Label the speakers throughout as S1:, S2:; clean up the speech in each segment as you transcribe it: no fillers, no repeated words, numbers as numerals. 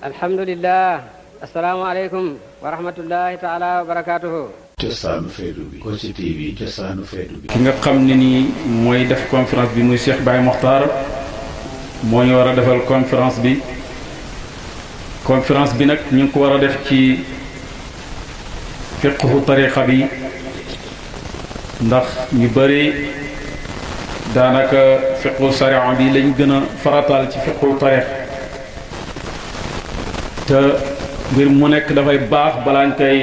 S1: alhamdulillah asalaamaaleykum wa rahmatullahi taala wa barakaatuhu.
S2: cosaanu feetu bi Kossy TV cosaanu feetu bi.
S3: ki nga xam ne nii mooy def conférence bi muy Cheikh Baye Mokhtar moo ñu war a defal conférence bi nag ñu ngi ko war a def ci fiqhu tariqa bi ndax ñu bëri daanaka fiqhu sharia bi lañ gën a farataal ci fiqhu tariqa te mbir mu nekk dafay baax balaa nga koy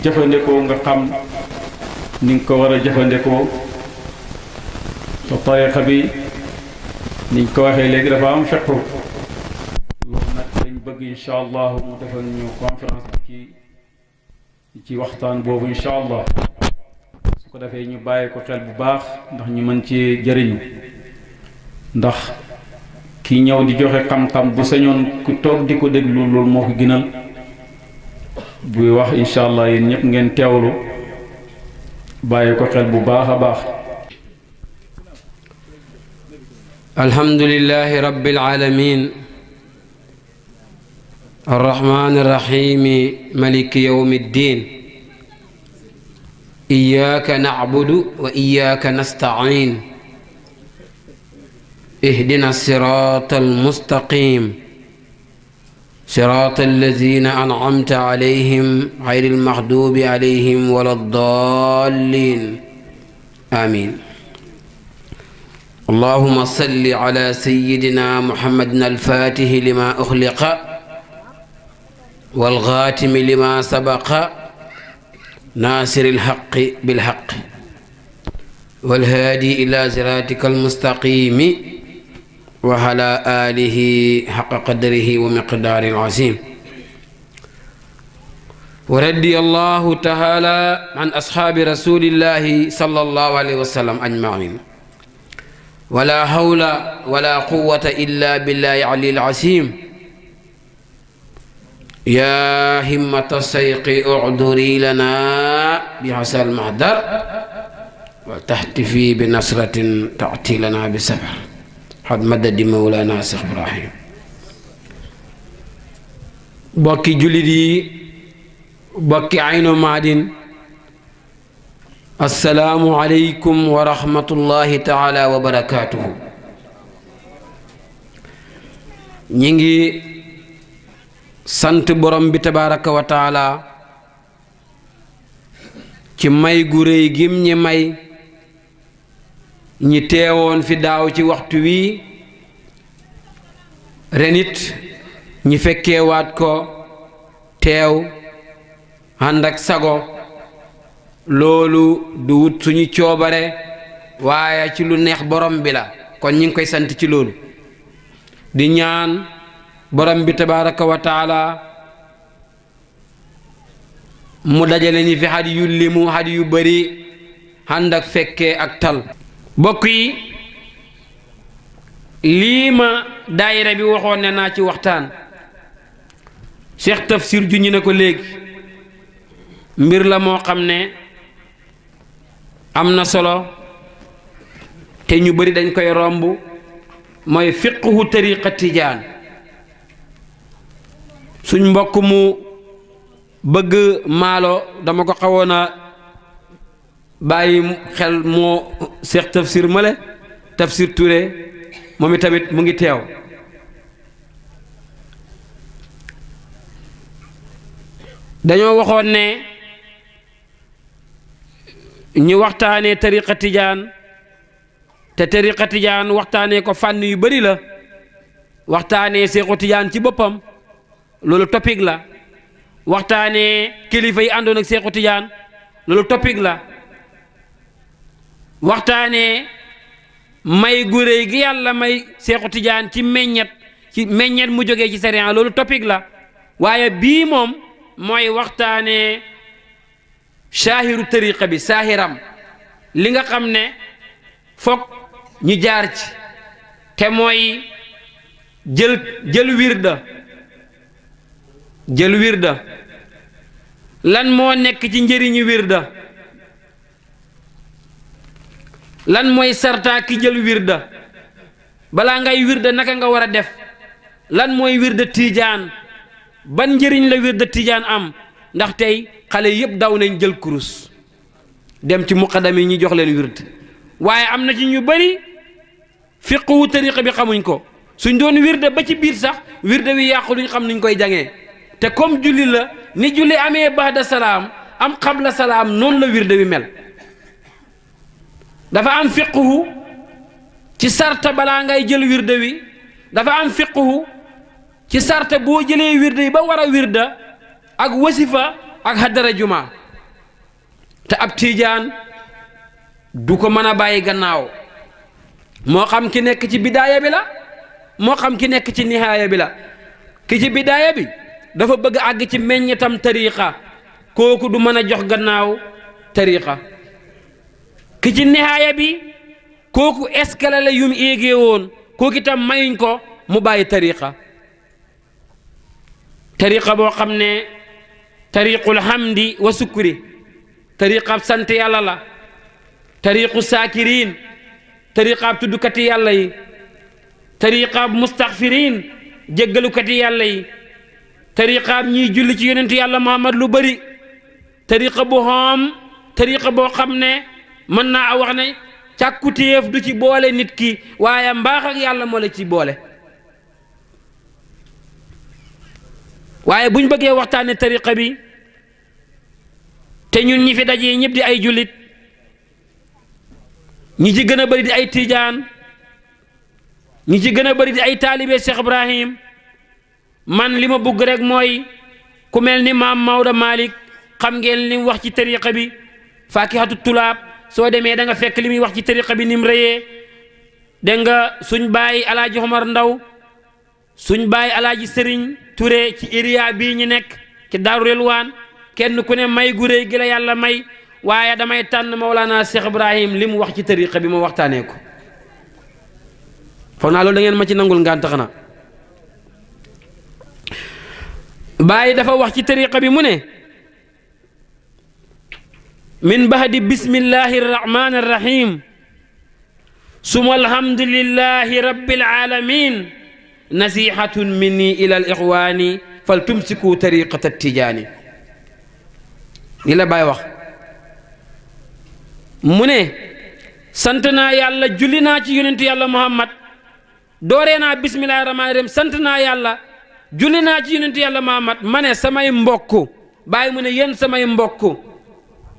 S3: jëfandikoo nga xam ni nga ko war a jëfandikoo te tariqa bi niñ ko waxee léegi dafa am fiqhu loolu nag dañ bëgg incha allah mu defal ñu conférence bi ci waxtaan boobu incha allah su ko defee ñu bàyyi ko xel bu baax ndax ñu mën ci jëriñu ndax ki ñëw di joxe xam-xam bu sañoon ku toog di ko déglu loolu moo ko gënal buy wax incha allah yéen ñëpp ngeen teewlu bàyyi ko xel bu baax a baax.
S1: alhamdulillahi rabbil alamin arrahmani arrahimi maliki yawmi ddin iyyaka na'budu wa iyyaka nasta'in اهدنا الصراط المستقيم صراط الذين أنعمت عليهم غير المغضوب عليهم ولا الضالين آمين اللهم صل على سيدنا محمد الفاتح لما أخلق والغاتم لما سبق ناصر الحق بالحق والهادي إلى صراطك المستقيم وعلى آله حق قدره ومقدار العظيم ورضي الله تعالى عن أصحاب رسول الله صلى الله عليه وسلم أجمعين ولا حول ولا قوة إلا بالله العلي العظيم يا همة الشيخ اعذري لنا بهذا المحضر وتحتفي بنصرة تأتي لنا بسفر xad madadi mawlana Cheikh Ibrahim. bokki jullit yi bokki aynu maadin assalaamu aleykum wa rahmatullahi taala wa barakaatuhu. ñi ngi sant borom bi tabaraka wa taala ci may gu réy gim ñi may ñi teewoon fi daaw ci waxtu wi renit ñi fekkeewaat ko teew ànd ak sago loolu du wut suñu coobare waaye ci lu neex borom bi la kon ñi ngi koy sant ci loolu di ñaan borom bi tabaraka wa taala mu dajale ñi fi xat yu limu xat yu bari ànd ak fekkee ak tal bokk yi lii ma daayira bi waxoon ne naa ci waxtaan Cheikh Tafsir juñu ne ko léegi mbir la moo xam ne am na solo te ñu bari dañ koy romb mooy fiqhu tariqa tijaan suñ mbokk mu bëgg maalo dama ko xawoon a bàyyi xel moo Cheikh Tafsir male Tafsir Touré moom itamit mu ngi teew dañoo waxoon ne ñu waxtaanee tariqa tijaan te tariqa tijaan waxtaanee ko fànn yu bari la waxtaanee Seexu Tijaan ci boppam loolu topic la waxtaanee kilifa yi àndoon ak Seexu Tijaan loolu topic la waxtaanee may gu réy gi yàlla may Seexu Tijaan ci meññet mu jógee ci sariya loolu topic la waaye bii moom mooy waxtaanee saahiru tariqa bi saahiram li nga xam ne foog ñu jaar ci te mooy jël wirda lan moo nekk ci njëriñu wirda lan mooy sarta ki jël wirda balaa ngay wirda naka nga war a def lan mooy wirda tiijaan ban njëriñ la wirda tijaan am ndax tey xale yëpp daw nañ jël kurus dem ci muqaddam yi ñu jox leen wird waaye am na ci ñu bari fiqhu tariqa bi xamuñ ko suñ doon wirda ba ci biir sax wirda wi yàqu luñ xam nuñ koy jàngee te comme julli la ni julli amee ba'da salaam am qabla salaam noonu la wirda wi mel dafa am fiqhu ci sarta balaa ngay jël wirda wi dafa am fiqhu ci sarta boo jëlee wirda yi ba war a wirda ak wasifa ak haddara juma te ab tiijaan du ko mën a bàyyi gannaaw moo xam ki nekk ci bidaaya bi la moo xam ki nekk ci nihaaya bi la ki ci bidaaya bi dafa bëgg àgg ci meññetam tariqa kooku du mën a jox gannaaw tariqa ki ci nihaaya bi kooku escalier la yum éegee woon kooku itam mayuñ ko mu bàyyi tariqa tariqa boo xam ne tariqul hamdi wa sukri tariqab sant yàlla la tariqu saakiriin tariqab tuddukati yàlla yi tariqab mustaxfiriin jéggalukati yàlla yi tariqab ñiy julli ci yonentu yàlla Muhammad lu bëri tariqa bu xoom tariqa boo xam ne mën naa wax ne càkkutéef du ci boole nit ki waaye mbaax ak yàlla moo la ci boole waaye buñ bëggee waxtaane tariqa bi te ñun ñi fi dajee ñëpp di ay jullit ñi ci gën a bëri di ay tiijaan ñi ci gën a bëri di ay taalibe Cheikh Ibrahim man li ma bëgg rek mooy ku mel ni maam Maodo Malick xam ngeen li mu wax ci tariqa bi Faakihatu Tulaab soo demee da nga fekk li muy wax ci tariqa bi ni mu rëyee dégg nga suñ bàyyi alaaji Omar Ndaw suñ bàyyi alaaji Sëriñ Touré ci iriya bii ñu nekk ci Daaru Relwaan kenn ku ne may gu réy gi la yàlla may waaye damay tànn Mawlana Cheikh Ibrahim li mu wax ci tariqa bi ma waxtaanee ko foog naa loolu da ngeen ma ci nangul ngaan tax na Baay dafa wax ci tariqa bi mu ne min bahdi bismillahi arrahmani arrahim suma alhamdulillahi rabbil alamin nasihatun minni ila al ixwani fal tumsiku tariqata tijaani li la Baay wax mu ne sant naa yàlla julli naa ci yonentu yàlla Muhammad dooree naa bismillahi rahmaani rahim sant naa yàlla julli naa ci yonentu yàlla Muhammad ma ne samay mbokk Baay mu ne yéen samay mbokk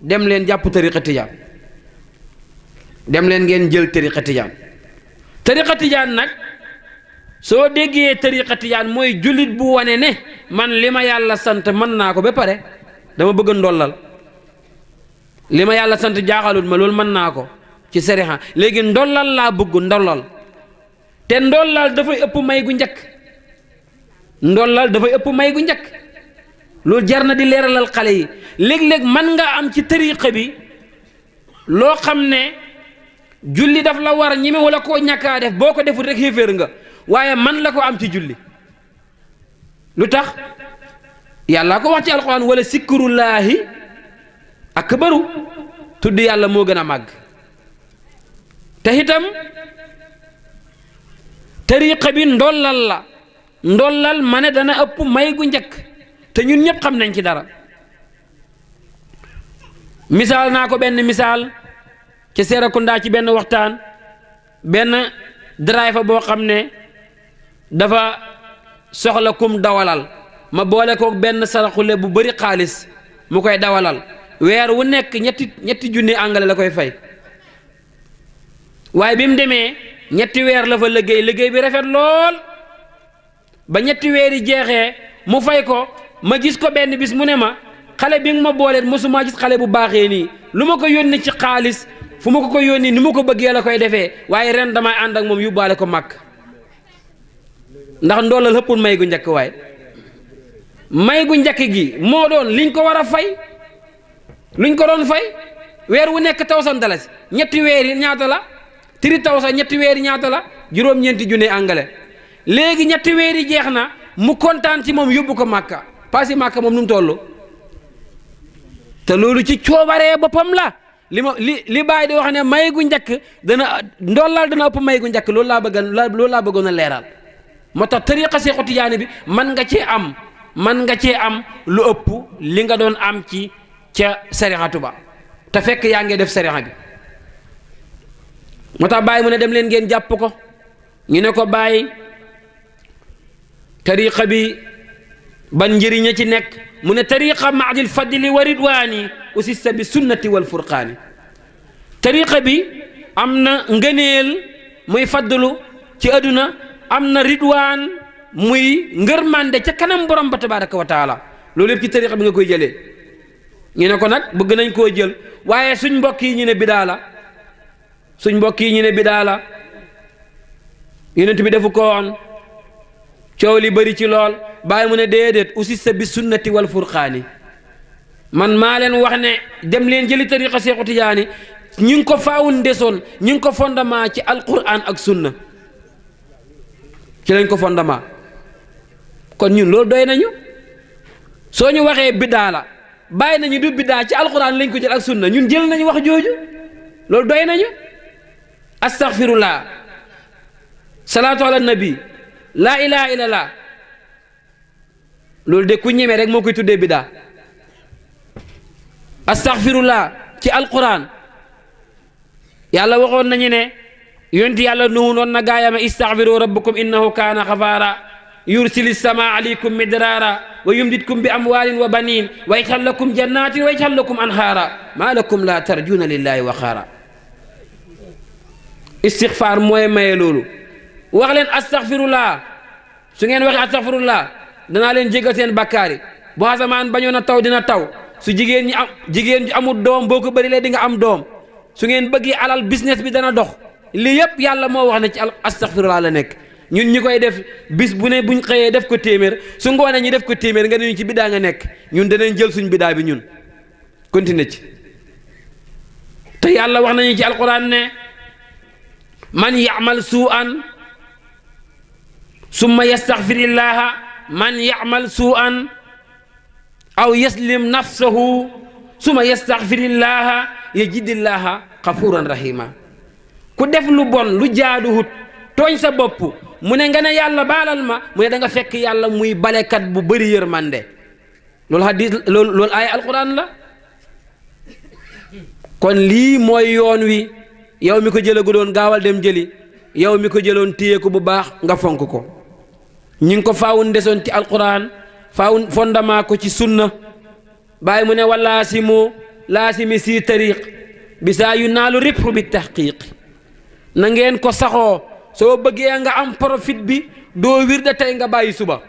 S1: dem leen jàpp tariqa tijaan dem leen ngeen jël tariqa tijaan nag soo déggee tariqa tijaan mooy jullit bu wane ne man li ma yàlla sant mën naa ko ba pare dama bëgg ndollal li ma yàlla sant jaaxalut ma loolu mën naa ko ci sariha léegi ndollal laa bëgg ndollal te ndollal dafay ëpp may gu njëkk ndollal dafay ëpp may gu njëkk loolu jar na di leeralal xale yi léeg-léeg man nga am ci tariqa bi loo xam ne julli daf la war ñime wala koo ñàkkaa def boo ko deful rek xéeféer nga waaye man la ko am ci julli lu tax yàlla ko wax ci alquran wala sikrullaahi akbaru tudd yàlla moo gën a màgg te itam tariqa bi ndollal ma ne dana ëpp may gu njëkk te ñun ñëpp xam nañ ci dara misaal naa ko benn misaal ci Serekunda ci benn waxtaan benn driver boo xam ne dafa soxla kum dawalal ma boole ko benn saraxule bu bari xaalis mu koy dawalal weer wu nekk ñetti junni angale la koy fay waaye bi mu demee ñetti weer la fa liggéey bi rafet lool ba ñetti weer yi jeexee mu fay ko ma gis ko benn bis mu ne ma xale bi nga ma booleet mosuma gis xale bu baaxee nii lu ma ko yónni ci xaalis fu ma ko yónni ni mu ko bëggee la koy defee waaye ren damay ànd ak moom yóbbaale ko màkk ndax ndoolal xëppul may gu njëkk waaye may gu njëkk gi moo doon liñ ko war a fay luñ ko doon fay weer wu nekk $1000 ñetti weer yi ñaata la 3000 ñetti weer yi ñaata la juróom-ñeenti junne angale léegi ñetti weer yi jeex na mu kontaan ci moom yóbbu ko màkka paasi màkka moom nu mu toll te loolu ci coobaree boppam la li Baay di wax ne may gu njëkk dana ndollal dana ëpp may gu njëkk loolu laa bëggoon a leeral moo tax tariqa Seexu Tijaani bi man nga cee am man nga cee am lu ëpp li nga doon am ci ca sarixatu ba te fekk yaa ngi def sarixa bi moo tax bàyyi mu ne dem leen ngeen jàpp ko ñu ne ko bàyyi tariqa bi ban njëriñ ci nekk mu ne tariqa maadil fadli wa ridwaani usissa bi sunnati wal furqaani tariqa bi am na ngëneel muy fadlu ci aduna am na ridwaan muy ngërmande ca kanam borom ba tabaraka wa taala loolu yëpp ci tariqa bi nga koy jëlee ñu ne ko nag bëgg nañ koo jël waaye suñ mbokk yi ñu ne bidaa la suñ mbokk yi ñu ne bidaa la yonent bi defu ko woon coow li bëri ci lool bàyyi mu ne déedéet usissa bi sunnati wal furqaani man maa leen wax ne dem leen jëli tariqa Seexu Tijaani ñu ngi ko faawun desoon ñu ngi ko fondement ci alquran ak sunna ci lañ ko fondement kon ñun loolu doy nañu soo ñu waxee biddaa la bàyyi nañu du biddaa ci alquran lañ ko jël ak sunna ñun jël nañu wax jooju loolu doy nañu astaghfirullah salaatu ala nabi laa ilaha illallah loolu de ku ñeme rek moo koy tuddee biddaa astaghfirullah ci alquran yàlla waxoon nañu ne yonti yàlla nuhu noon na gaayama istaghfiru rabbakum innahu kaana ghafaara yursili sama alaykum midraara wa yumditkum bi amwaalin wa baniin wa yaj'al lakum jannatin wa yaj'al lakum anhaara maa lakum laa tarjuuna lillahi waqaara istighfar mooy maye loolu wax leen astaghfirullah su ngeen waxee astaghfirullah danaa leen jégal seen bakkaar yi bu asamaan bañoon a taw dina taw su jigéen ñi amul doom boo ko bëri lee di nga am doom su ngeen bëggee alal business bi dana dox lii yëpp yàlla moo wax ne ci astaghfirullah la nekk ñun ñi koy def bis bu ne buñ xëyee def ko téeméer su ngoonee ñi def ko téeméer nga ne ñu ci bidaa nga nekk ñun danañ jël suñ bidaa bi ñun continuer ci te yàlla wax nañu ci alquran ne man ya'mal su'an summa yastaghfirillaha man ya'mal su'an aw yaslim nafsahu summa yastaghfirillaha yajidillaha ghafuran rahima ku def lu bon lu jaaduwut tooñ sa bopp mu ne nga ne yàlla baalal ma mu ne da nga fekk yàlla muy balekat bu bëri yërmande loolu hadis loolu ay alquran la kon lii mooy yoon wi yow mi ko jëlagu doon gaawal dem jëli yow mi ko jëloon téye ko bu baax nga fonk ko ñi ngi ko faawun desoon ci alquran faawun fondement ko ci sunna bàyyi mu ne laasimi si tariq bi saa yu naalu ribhu bi tahqiq na ngeen ko saxoo soo bëggee nga am profit bi doo wirda tey nga bàyyi suba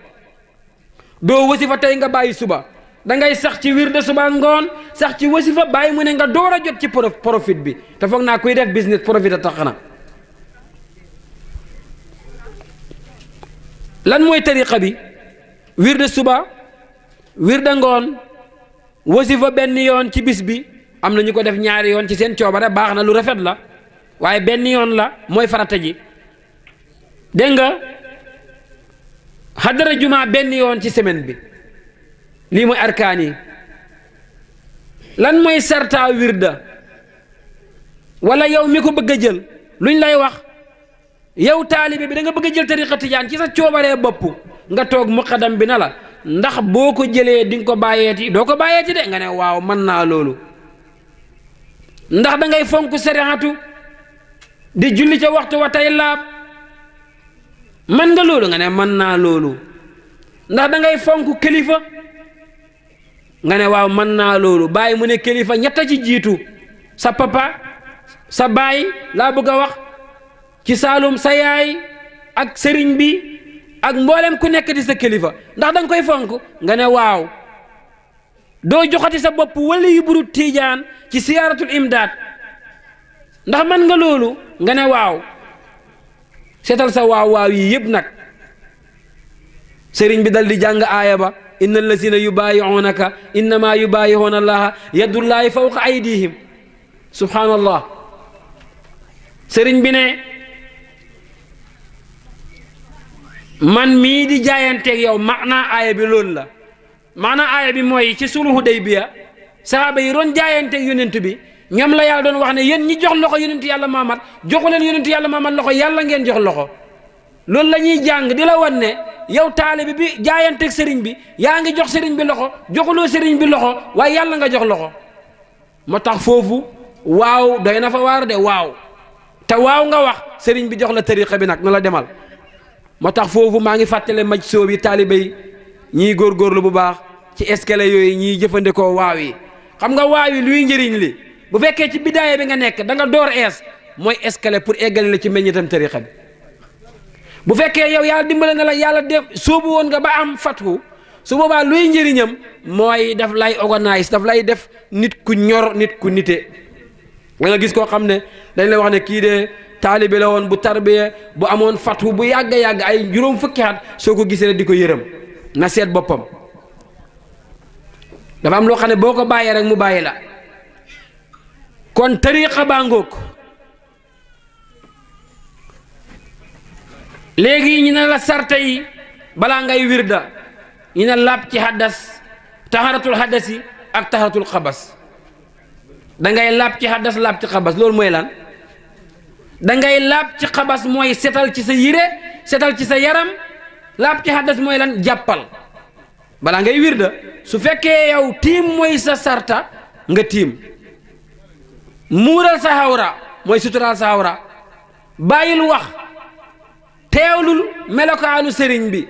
S1: doo wasifa tey nga bàyyi suba da ngay sax ci wirda suba ngoon sax ci wasifa bàyyi mu ne nga door a jot ci profit bi te foog naa kuy def business profit a tax na lan mooy tariqa bi wirda suba wirda ngoon wasifa benn yoon ci bis bi am na ñu ko def ñaari yoon ci seen coobare baax na lu rafet la waaye benn yoon la mooy farata ji dégg nga xadara juma benn yoon ci semaine bi lii mooy arkaan yi lan mooy sarta wirda wala yow mi ko bëgg a jël luñ lay wax yow taalibe bi da nga bëgg a jël tariqa tijaan ci sa coobaree bopp nga toog muqaddam bi na la ndax boo ko jëlee di nga ko bàyyeeti doo ko bàyyeeti de nga ne waaw mën naa loolu ndax da ngay fonk sariatu di julli ca waxtu wa tey laab mën nga loolu nga ne mën naa loolu ndax da ngay fonk kilifa nga ne waaw mën naa loolu bàyyi mu ne kilifa ñetta ci jiitu sa papa sa baay laa bëgg a wax ci Saalum sa yaay ak sëriñ bi ak mboolem ku nekk di sa kilifa ndax da nga koy fonk nga ne waaw doo joxati sa bopp wala yu buru tiijaan ci siyaaratul imdaad ndax mën nga loolu nga ne waaw seetal sa waaw yi yëpp nag sëriñ bi dal di jàng aaya ba inna allazina yubaayi'unaka innama yubaayi'una allaha yadullahi fawqa aydihim subhanallah sëriñ bi ne man mii di jaayanteeg yow maanaa aaya bi loolu la maanaa aaya bi mooy ci sulhu Hudaybiya sahaaba yi doon jaayanteeg yonent bi ñoom la yàlla doon wax ne yéen ñi jox loxo yonent yàlla Muhammad joxu leen yonent yàlla Muhammad loxo yàlla ngeen jox loxo loolu la ñuy jàng di la wan ne yow taalibe bi jaayanteeg sëriñ bi yaa ngi jox sëriñ bi loxo joxuloo sëriñ bi loxo waaye yàlla nga jox loxo moo tax foofu waaw doy na fa waar de waaw te waaw nga wax sëriñ bi jox la tariqa bi nag na la demal moo tax foofu maa ngi fàttale maj soo yi taalibe yi ñiy góorgóorlu bu baax ci escalier yooyu ñiy jëfandikoo waaw yi xam nga waaw yi luy njëriñ li bu fekkee ci bidaaya bi nga nekk da nga door ees mooy escalier pour eggale la ci meññitam tariqa bi bu fekkee yow yàlla dimbale na la yàlla def soobu woon nga ba am fathu su boobaa luy njëriñam mooy daf lay organise daf lay def nit ku ñor nit ku nite nga gis koo xam ne dañ lay wax ne kii de taalibe la woon bu tarbiya bu amoon fathu bu yàgg yàgg ay juróom fukki at soo ko gisee di ko yërëm na seet boppam dafa am loo xam ne boo ko bàyyee rek mu bàyyi la kon tariqa baa ngoog léegi ñu ne la sarta yi balaa ngay wirda ñu ne laab ci haddas taxaratul haddasi ak taxaratul xabas da ngay laab ci haddas laab ci xabas loolu mooy lan da ngay laab ci xabas mooy setal ci sa yére setal ci sa yaram laab ci haddas mooy lan jàppal balaa ngay wirda su fekkee yow tiim mooy sa sarta nga tiim muural sa hawra mooy suturaal sa hawra bàyyil wax teewlul melokaanu sëriñ bi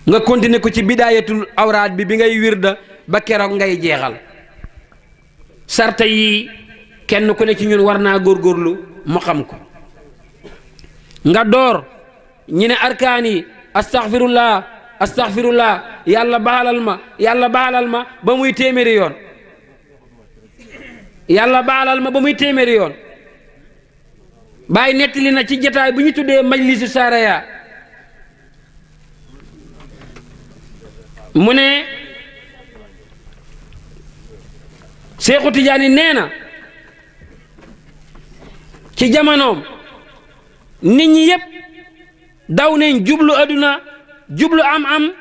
S1: nga continuer ko ci bidaayatul awraat bi ngay wirda ba keroog ngay jeexal sarta yi kenn ku ne ci ñun war naa góorgóorlu mu xam ko nga door ñi ne arkaan yi astaghfirullah astaghfirullah yàlla baalal ma ba muy téeméeri yoon yàlla baalal ma ba muy téeméeri yoon Baay nettali na ci jataay bu ñu tuddee majlisu saraya mu ne Seexu Tijaani nee na ci jamonoom nit ñi yépp daw nañ jublu aduna jublu am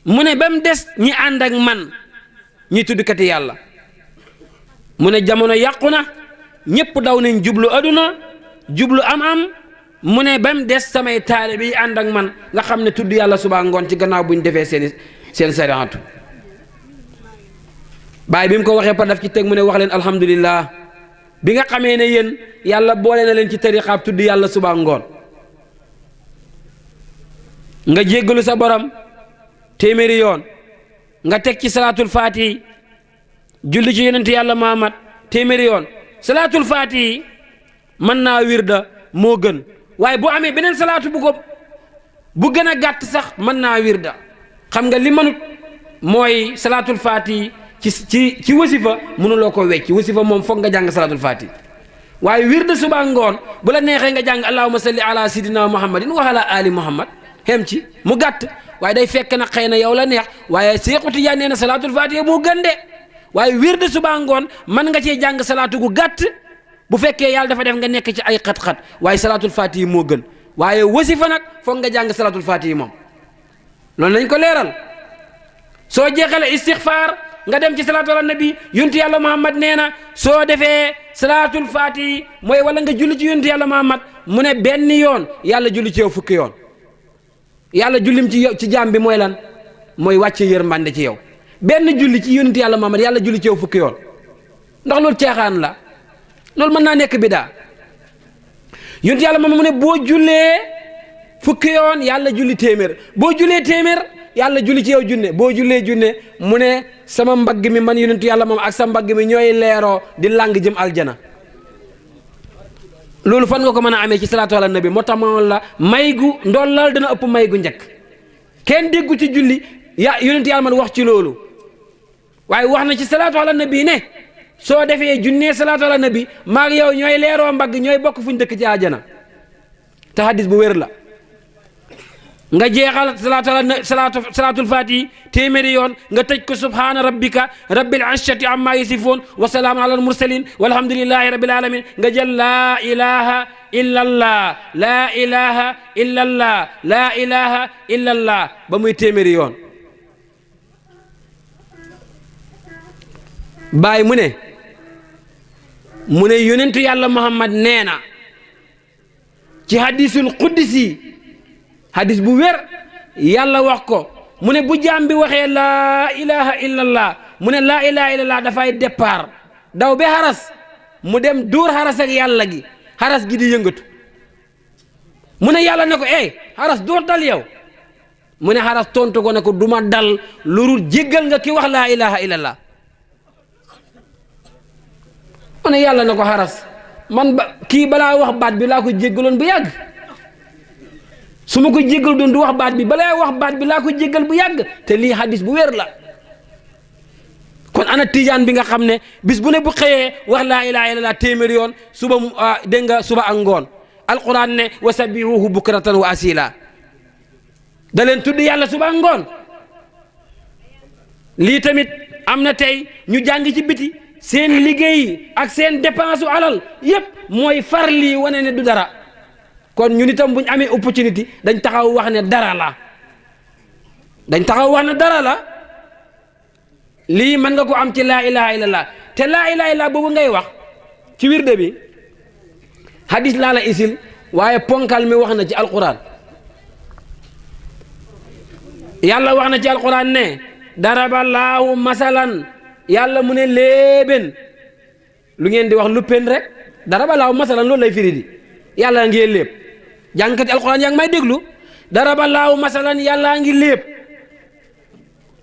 S1: mu ne ba mu des ñi ànd ak man ñi tuddkati yàlla mu ne jamono yàqu na ñépp daw nañ jublu aduna jublu am mu ne ba mu des samay taalibe yi ànd ak man nga xam ne tudd yàlla suba ngoon ci gannaaw bu ñu defee seen sariatu Baay bi mu ko waxee par daf ci teg mu ne wax leen alhamdulillah bi nga xamee ne yéen yàlla boole na leen ci tariqaab tudd yàlla suba ngoon nga jéggalu sa borom téeméeri yoon nga teg ci salaatul faatihi julli ci yonent yàlla Muhammad téeméeri yoon salaatul faatihi mën naa wirda moo gën waaye bu amee beneen salaatu bu gën a gàtt sax mën naa wirda xam nga li mënut mooy salaatul faatihi ci wasifa mënuloo ko wecc wasifa moom foog nga jàng salaatul faatihi waaye wirda suba ngoon bu la neexee nga jàng allahumma salli ala sidina muhammadin wa ala ali muhammad xem ci mu gàtt waaye day fekk na xëy na yow la neex waaye Seexu Tijaan nee na salaatul faatiha moo gën de waaye wirde suba ngoon mën nga cee jàng salaatu gu gàtt bu fekkee yàlla dafa def nga nekk ci ay xat-xat waaye salaatul faatiha moo gën waaye wasifa nag foog nga jàng salaatul faatiha moom loolu nañ ko leeral soo jeexale istixfaar nga dem ci salaatu ala nabi yonent yàlla Muhammad nee na soo defee salaatul faatiha mooy wala nga julli ci yonent yàlla Muhammad mu ne benn yoon yàlla julli ci yow fukki yoon yàlla jullim ci jaam bi mooy lan mooy wàcce yërmande ci yow benn julli ci yonent yàlla Muhammad yàlla julli ci yow fukki yoon ndax loolu caaxaan la loolu mën naa nekk bidaa yonent yàlla Muhammad mu ne boo jullee fukki yoon yàlla julli téeméer boo jullee téeméer yàlla julli ci yow junne boo jullee junne mu ne sama mbagg mi man yonent yàlla moom ak sa mbagg mi ñooy leeroo di lang jëm aljana loolu fan nga ko mën a amee ci salaatu ala nabi moo tax ma la may gu ndollal dana ëpp may gu njëkk kenn déggu ci julli yonent yàlla man wax ci loolu waaye wax na ci salaatu ala nabi ne soo defee junnee salaatu ala nabi maag yow ñooy leeroo mbagg ñooy bokk fuñ dëkk ci àjjana te hadis bu wér la nga jeexal salaatul faatihi téeméeri yoon nga tëj ko subhaana rabbika rabbil izzati amma yasifuun wa salaamun alal mursaliin walhamdulillahi rabbil alamin nga jël laa ilaha illa allah laa ilaha illa allah laa ilaha illa allah ba muy téeméeri yoon Baay mu ne mu ne yonentu yàlla Muhammad nee na ci hadisul quddisi hadis bu wér yàlla wax ko mu ne bu jaam bi waxee laa ilaha illallah mu ne laa ilaha illallah dafay départ daw be xaras mu dem dóor xaras ak yàlla gi xaras gi di yëngatu mu ne yàlla ne ko xaras doo dal yow mu ne xaras tontu ko ne ko duma dal lurul jéggal nga ki wax laa ilaha illallah mu ne yàlla ne ko xaras man kii balaa wax baat bi laa ko jéggaloon bu yàgg su ma ko jéggal doon du wax baat bi balaa wax baat bi laa ko jéggal bu yàgg te lii hadis bu wér la kon ana tijaan bi nga xam ne bis bu ne bu xëyee wax laa ilaha illallah téeméeri yoon suba dégg nga suba ak ngoon alquran ne wa sabbihuhu bukratan wa asila da leen tudd yàlla suba ak ngoon lii tamit am na tey ñu jàng ci biti seen liggéey ak seen dépense alal yépp mooy far lii wane ne du dara kon ñun itam bu ñu amee opportunité dañ taxaw wax ne dara la dañ taxaw wax ne dara la lii mën nga ko am ci laa ilaha illallah te laa ilaha illallah boobu ngay wax ci wirde bi hadis laa la isil waaye ponkal mi wax na ci alquran yàlla wax na ci alquran ne daraballaahu masalan yàlla mu ne léeben lu ngeen di wax lu pen rek daraballaahu masalan loolu lay firi di yàlla ngi léeb jàngkati alquran yaa ngi may déglu daraballaahu masalan yàlla ngi léeb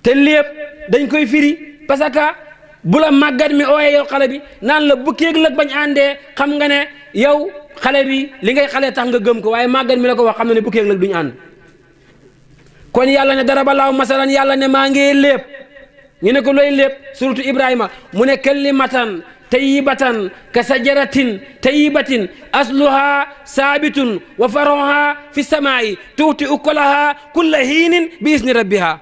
S1: te léeb dañ koy firi parce que bu la màggat mi ooyee yow xale bi naan la bu kéeg lëg bañ àndee xam nga ne yow xale bi li ngay xale tax nga gëm ko waaye màggat mi la ko wax xam na ne bu kéeg lëg duñu ànd kon yàlla ne daraballaahu masalan yàlla ne maa ngi léeb ñu ne ko looy léeb suratu Ibrahima mu ne kalimatan tayyibatan ka sajaratin tayyibatin asluha saabitun wa faruha fi samaa'i tuuti ukulaha kulla hiinin bi isni rabbiha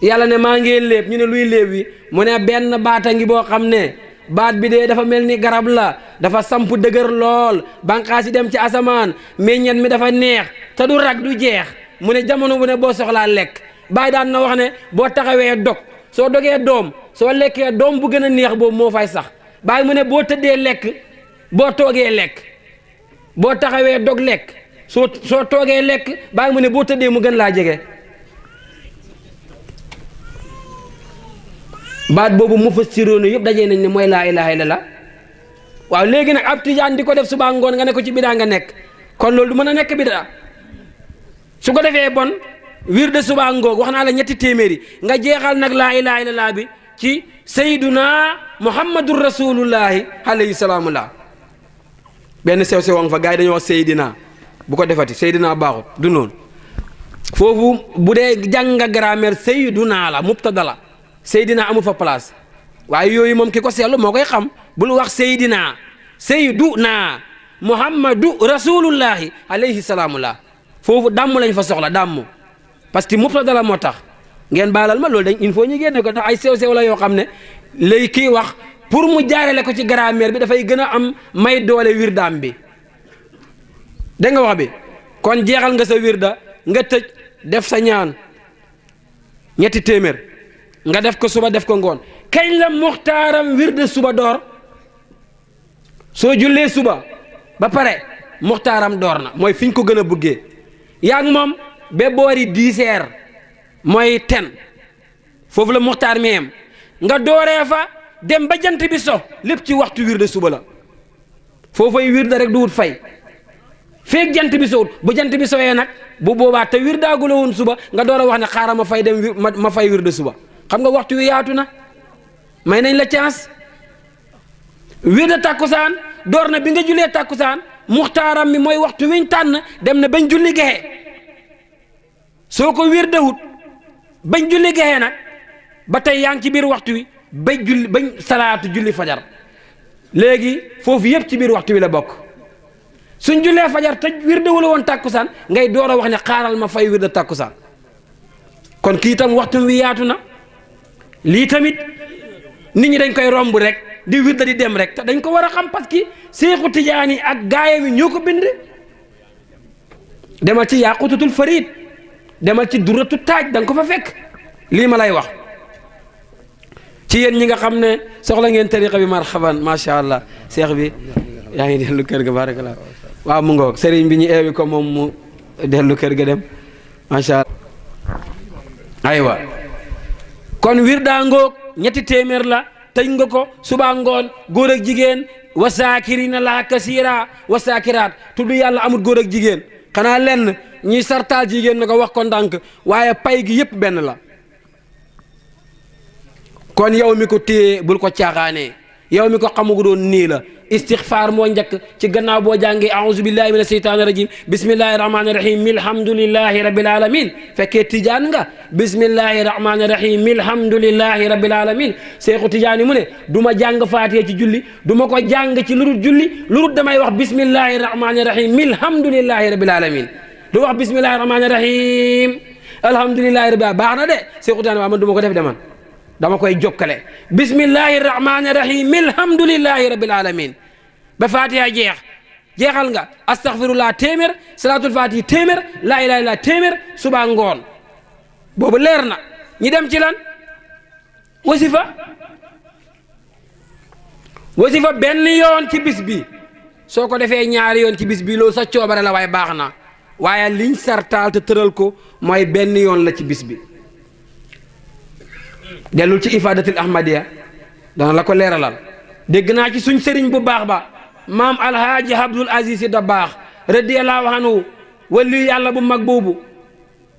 S1: yàlla ne maa ngi léeb ñu ne luy léeb wi mu ne benn baata ngi boo xam ne baat bi de dafa mel ni garab la dafa samp dëgër lool banqaas yi dem ci asamaan meññet mi dafa neex te du rag du jeex mu ne jamono bu ne boo soxlaa lekk Baay daan na wax ne boo taxawee dog soo dogee doom soo lekkee doom bu gën a neex boobu moo fay sax Baay mu ne boo tëddee lekk boo toogee lekk boo taxawee dog lekk soo toogee lekk Baay mu ne boo tëddee mu gën laa jege baat boobu mu fassiroon yëpp dajee nañ ne mooy laa ilaha illallah waaw léegi nag ab tijaan di ko def suba ngoon nga ne ko ci bidaa nga nekk kon loolu du mën a nekk bidaa su ko defee bon wirde suba ngoog wax naa la ñetti téeméeri nga jeexal nag laa ilaha illallah bi ci sayyiduna muhammadur rasulullahi alayhi salaamullah benn sew sewang fa gars yi dañoo wax sayyidina bu ko defati sayyidina baaxut du noonu foofu bu dee jàng nga grammaire sayyiduna la mubtada la sayyidina amul fa place waaye yooyu moom ki ko seetlu moo koy xam bul wax sayyidina sayyiduna muhammadu rasulullahi alayhi salaamullah foofu dàmm lañ fa soxla dàmm parce que mubtada la moo tax ngeen baalal ma loolu dañ il faut ñu génne ko tax ay sew-sew la yoo xam ne lay kii wax pour mu jaarale ko ci grammaire bi dafay gën a am may doole wirdaam bi dégg nga wax bi kon jeexal nga sa wirda nga tëj def sa ñaan ñetti téeméer nga def ko suba def ko ngoon kañ la muxtaaram wirde suba door soo jullee suba ba pare muxtaaram door na mooy fi ñu ko gën a bëggee yaa ngi moom ba boori 10 heures mooy 10 foofu la muxtaar mi yem nga dooree fa dem ba jant bi so lépp ci waxtu wirde suba la foofay wirde rek du wut fay feeg jant bi sowut bu jant bi sowee nag bu boobaa te wirdaagu la woon suba nga door a wax ne xaaral ma fay dem ma fay wirde suba xam nga waxtu wi yaatu na may nañ la chance wirde tàkkusaan door na bi nga jullee tàkkusaan muxtaaram mi mooy waxtu wiñ tànn dem na bañ julli gexe soo ko wirdewut bañ julli gexe nag ba tey yaa ngi ci biir waxtu wi bañ salaatu julli fajar léegi foofu yëpp ci biir waxtu wi la bokk suñ jullee fajar te wirdewu la woon tàkkusaan ngay door a wax ne xaaral ma fay wirde tàkkusaan kon kii tam waxtu wi yaatu na lii tamit nit ñi dañ koy romb rek di wirda di dem rek te dañ ko war a xam parce que Seexu Tijaan yi ak gaayam yi ñoo ko bind demal ci Yaaqutatul Fariid demal ci Durratu Taaj da nga ko fa fekk lii ma lay wax ci yéen ñi nga xam ne soxla ngeen tariqa bi marhaban macha allah seex bi yaa ngi dellu kër ga barakallah waaw mu ngoog sëriñ bi ñu eewi ko moom mu dellu kër ga dem macha allah aywa kon wirdaa ngoog ñetti téeméer la tëj nga ko suba ngoon góor ak jigéen wa saakirina laa kasiira wa saakiraat tudd yàlla amul góor ak jigéen xanaa lenn ñuy sartaal jigéen na ko wax ko ndànk waaye pay gi yépp benn la kon yow mi ko téye bul ko caaxaanee yow mi ko xamugu doon nii la istixfaar moo njëkk ci gannaaw boo jàngee a'uuzu billahi mina sheytaani rajim bismillahi rahmaani rahim alhamdulillahi rabbil alamin fekkee tijaan nga bismillahi rahmaani rahim alhamdulillahi rabbil alamin seexu tijaani mu ne du ma jàng faatiha ci julli du ma ko jàng ci lurut julli lurut damay wax bismillahi rahmaani rahim alhamdulillahi rabbil alamin du wax bismillahi rahmaani rahim alhamdulillahi rabbil alamin baax na de seexu tijaani waa man du ma ko def de man dama koy jokkale bismillahi rahmaani rahim alhamdulillahi rabbil alamin ba fatiha jeexal nga astaghfirullah téeméer salatul fatiha téeméer laa ilaha illallah téeméer suba ngoon boobu leer na ñi dem ci lan wasifa benn yoon ci bis bi soo ko defee ñaari yoon ci bis bi loolu sa coobare la waaye baax na waaye liñ sartaal te tëral ko mooy benn yoon la ci bis bi dellul ci ifadatul ahmadiya dana la ko leeralal dégg naa ci suñ sëriñ bu baax ba maam alhaaji abdul aziz si da baax radiyallahu anhu wali yàlla bu mag boobu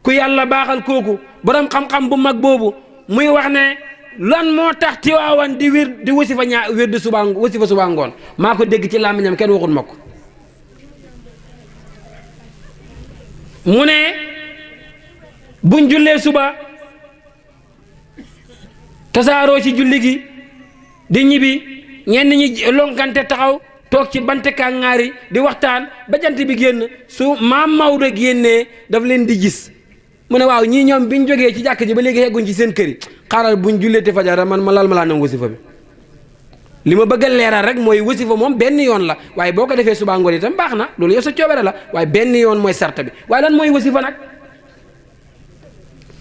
S1: ku yàlla baaxal kooku borom xam-xam bu mag boobu muy wax ne lan moo tax Tiwaawan di di wasifa di wasifa suba ngoon maa ko dégg ci làmmiñam kenn waxut ma ko mu ne buñ jullee suba tasaaroo ci julli gi di ñibbi ñenn ñi lonkante taxaw toog ci bante kàngaari di waxtaan ba jant bi génn su maam Maodo génnee daf leen di gis mu ne waaw ñii ñoom biñ jógee ci jàkk ji ba léegi yegguñ ci seen kër yi xaaral buñ julleete fajar man ma lal ma laa nam wasifa bi li ma bëgg a leeral rek mooy wasifa moom benn yoon la waaye boo ko defee suba ngoon itam baax na loolu yow sa coobare la waaye benn yoon mooy sarta bi waaye lan mooy wasifa nag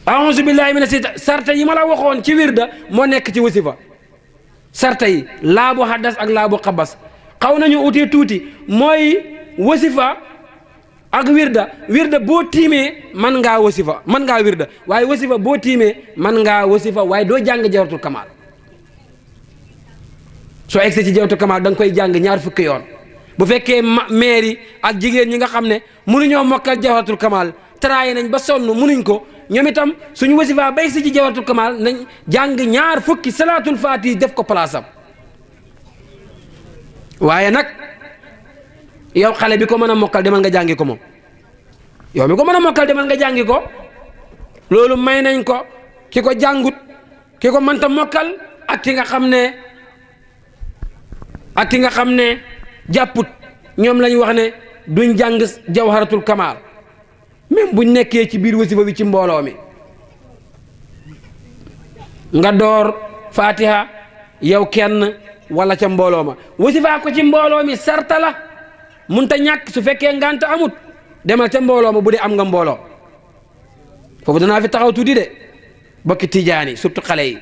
S1: a'uuzu billahi mina shaytaan sarta yi ma la waxoon ci wirda moo nekk ci wasifa sarta yi laabu haddas ak laabu xabas xaw nañu utee tuuti mooy wasifa ak wirda boo tiimee man ngaa wasifa man ngaa wirda waaye wasifa boo tiimee man ngaa wasifa waaye doo jàng jawharatul kamaal soo egsi ci jawharatul kamaal da nga koy jàng ñaar fukki yoon bu fekkee maire ak jigéen ñi nga xam ne mënuñoo mokkal jawharatul kamaal traaye nañ ba sonn mënuñ ko ñoom itam suñu wasifa bay si ci jawharatul kamaal nañ jàng ñaar fukki salaatul faatihi def ko place am waaye nag yow xale bi ko mën a mokkal demal nga jàngi ko moom yow mi ko mën a mokkal demal nga jàngi ko loolu may nañ ko ki ko jàngut ki ko mënta mokkal ak ki nga xam ne jàpput ñoom lañ wax ne duñ jàng jawharatul kamaal même buñ nekkee ci biir wasifa bi ci mbooloo mi nga door fatiha yow kenn wala ca mbooloo ma wasifa ko ci mbooloo mi sarta la munta ñàkk su fekkee ngant amut demal ca mbooloo ma bu dee am nga mbooloo foofu danaa fi taxaw tuuti de bokki tijaani surtout xale yi